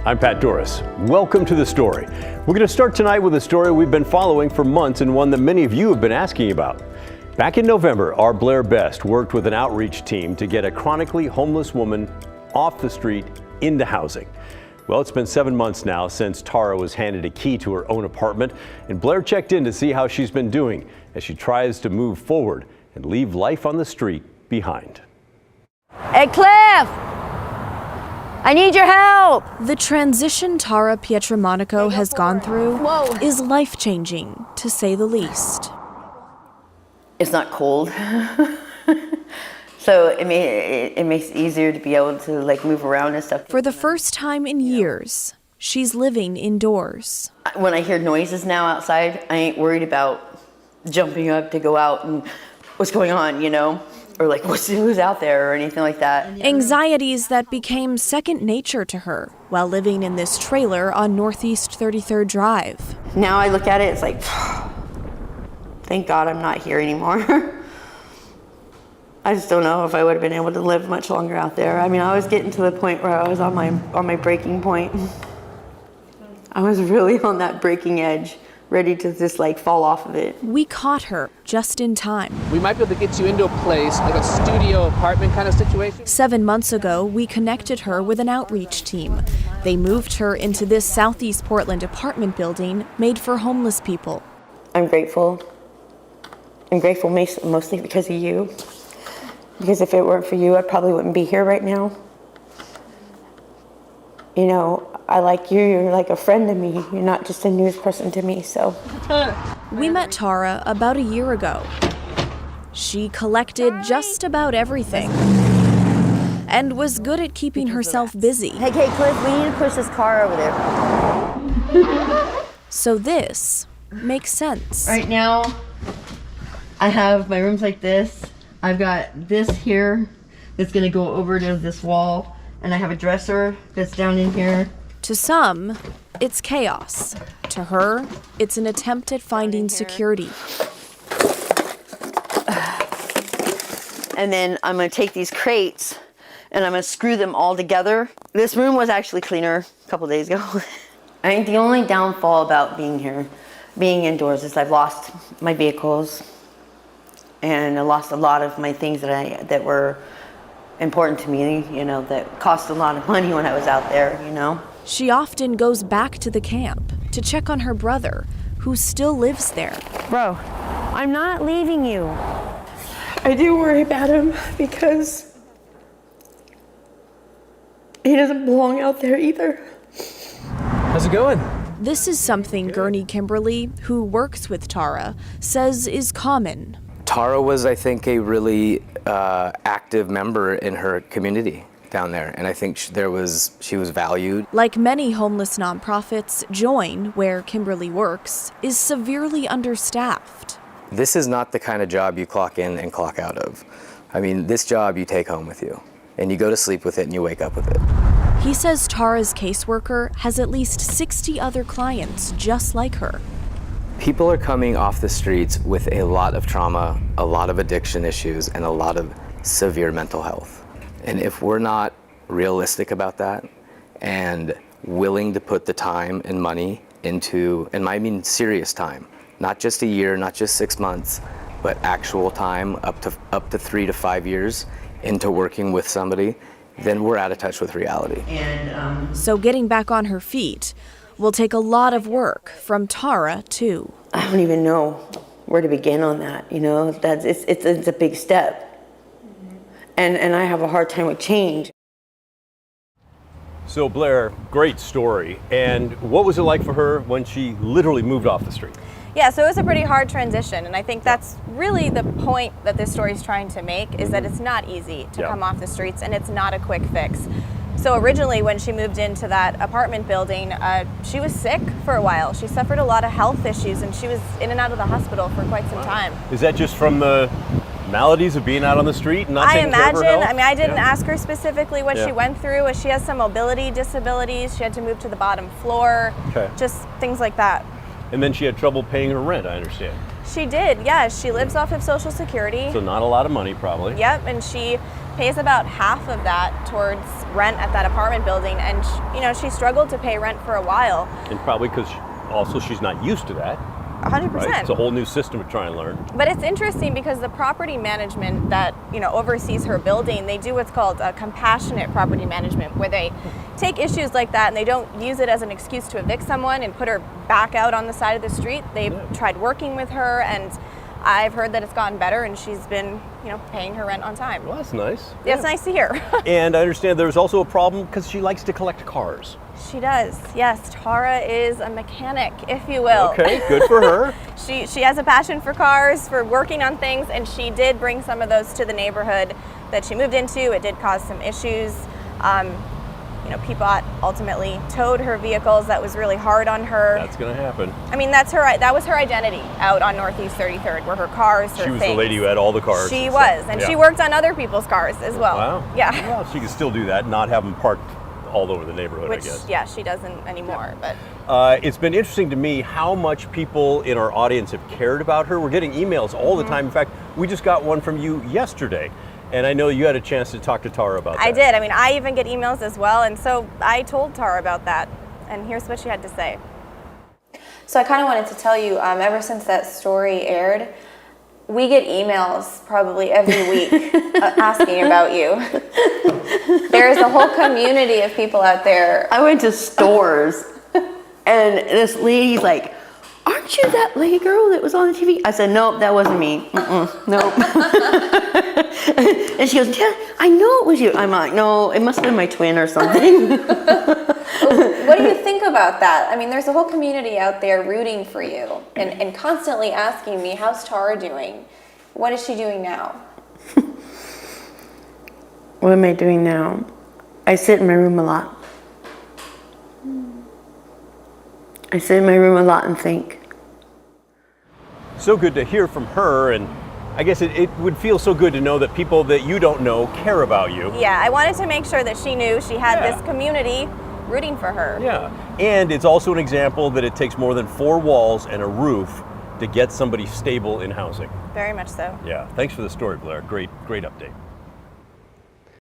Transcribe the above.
I'm Pat Doris. Welcome to The Story. We're going to start tonight with a story we've been following for months and one that many of you have been asking about. Back in November, our Blair Best worked with an outreach team to get a chronically homeless woman off the street into housing. Well, it's been 7 months now since Tara was handed a key to her own apartment, and Blair checked in to see how she's been doing as she tries to move forward and leave life on the street behind. Hey, Cliff! I need your help! The transition Tara Pietromonaco has gone through is life-changing, to say the least. It's not cold, so it makes it easier to be able to move around and stuff. For the first time in years, she's living indoors. When I hear noises now outside, I ain't worried about jumping up to go out and what's going on, or who's out there or anything like that. Anxieties that became second nature to her while living in this trailer on Northeast 33rd Drive. Now I look at it, it's like, thank God I'm not here anymore. I just don't know if I would have been able to live much longer out there. I mean, I was getting to the point where I was on my breaking point. I was really on that breaking edge, ready to just fall off of it. We caught her just in time. We might be able to get you into a place, like a studio apartment kind of situation. 7 months ago, we connected her with an outreach team. They moved her into this Southeast Portland apartment building made for homeless people. I'm grateful. I'm grateful mostly because of you. Because if it weren't for you, I probably wouldn't be here right now. I like you, you're like a friend to me. You're not just a news person to me, so. We met Tara about a year ago. She collected just about everything and was good at keeping herself busy. Hey, Cliff, we need to push this car over there. So this makes sense. Right now, I have my rooms like this. I've got this here that's gonna go over to this wall, and I have a dresser that's down in here. To some, it's chaos. To her, it's an attempt at finding security. And then I'm gonna take these crates and I'm gonna screw them all together. This room was actually cleaner a couple days ago. I think the only downfall about being here, being indoors, is I've lost my vehicles and I lost a lot of my things that were important to me, that cost a lot of money when I was out there, She often goes back to the camp to check on her brother, who still lives there. Bro, I'm not leaving you. I do worry about him because he doesn't belong out there either. How's it going? This is something Gurney Kimberly, who works with Tara, says is common. Tara was, I think, a really active member in her community down there, and I think she was valued. Like many homeless nonprofits, Join, where Kimberly works, is severely understaffed. This is not the kind of job you clock in and clock out of. I mean, this job you take home with you, and you go to sleep with it and you wake up with it. He says Tara's caseworker has at least 60 other clients just like her. People are coming off the streets with a lot of trauma, a lot of addiction issues, and a lot of severe mental health. And if we're not realistic about that and willing to put the time and money into, and I mean serious time, not just a year, not just 6 months, but actual time up to 3 to 5 years into working with somebody, then we're out of touch with reality. So getting back on her feet will take a lot of work from Tara, too. I don't even know where to begin on that, it's a big step. And I have a hard time with change. So Blair, great story. And what was it like for her when she literally moved off the street? Yeah, so it was a pretty hard transition, and I think that's really the point that this story is trying to make, is that it's not easy to come off the streets, and it's not a quick fix. So originally, when she moved into that apartment building, she was sick for a while. She suffered a lot of health issues, and she was in and out of the hospital for quite some time. Is that just from the maladies of being out on the street and not taking care of her health? I mean, I didn't ask her specifically what she went through. She has some mobility disabilities. She had to move to the bottom floor, just things like that. And then she had trouble paying her rent, I understand. She did, yes. She lives off of Social Security. So not a lot of money, probably. Yep, and she pays about half of that towards rent at that apartment building, and she struggled to pay rent for a while. And probably because also she's not used to that. 100%. Right? It's a whole new system to try and learn. But it's interesting because the property management that oversees her building, they do what's called a compassionate property management, where they take issues like that and they don't use it as an excuse to evict someone and put her back out on the side of the street. They've tried working with her, and I've heard that it's gotten better, and she's been paying her rent on time. Well, that's nice. Yeah, it's nice to hear. And I understand there's also a problem because she likes to collect cars. She does, yes. Tara is a mechanic, if you will. Okay, good for her. She has a passion for cars, for working on things, and she did bring some of those to the neighborhood that she moved into. It did cause some issues. People ultimately towed her vehicles. That was really hard on her. That's going to happen. I mean, that was her identity out on Northeast 33rd, were her cars, her She was things. the lady who had all the cars. She was, and she worked on other people's cars as well. Wow. Yeah. Well, she can still do that, not have them parked all over the neighborhood, Which, I guess. yeah, she doesn't anymore. But It's been interesting to me how much people in our audience have cared about her. We're getting emails all the time. In fact, we just got one from you yesterday. And I know you had a chance to talk to Tara about that. I did. I mean, I even get emails as well. And so I told Tara about that. And here's what she had to say. So I kind of wanted to tell you, ever since that story aired, we get emails probably every week asking about you. There's a whole community of people out there. I went to stores, and this lady's like, "Aren't you that lady girl that was on the TV?" I said, "Nope, that wasn't me. Nope." And she goes, "Yeah, I know it was you." I'm like, "No, it must have been my twin or something." What do you think about that? I mean, there's a whole community out there rooting for you and constantly asking me, how's Tara doing? What is she doing now? What am I doing now? I sit in my room a lot. I sit in my room a lot and think. So good to hear from her, and I guess it would feel so good to know that people that you don't know care about you. Yeah, I wanted to make sure that she knew she had this community rooting for her. Yeah, and it's also an example that it takes more than 4 walls and a roof to get somebody stable in housing. Very much so. Yeah, thanks for the story, Blair. Great update.